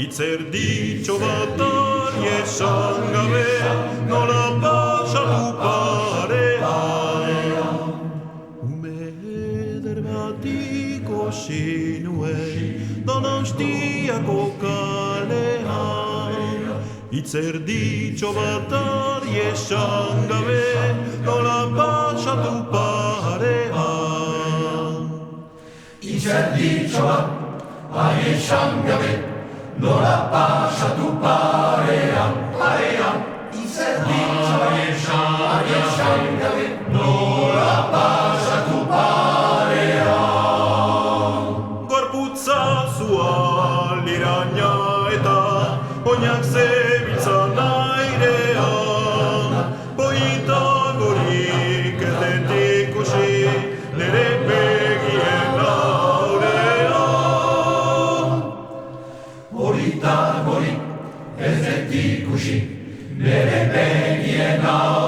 Itzerditxo bat ari esan gabe, nola pasatu parean. Ume eder bat ikusi nuen, Donostiako kalean. Itzerditxo bat ari esan gabe, nola pasatu parean. Itzerditxo bat ari esan gabe, nola pasatu parean, parean. Itzerditxo bat ari esan gabe, nola pasatu parean. Gorputza zua liraina eta oinak zebiltzan airean. Poitagorik ez dut ikusi nere begien aurrean. Poitagorik ez dut ikusi nere begien aurrean.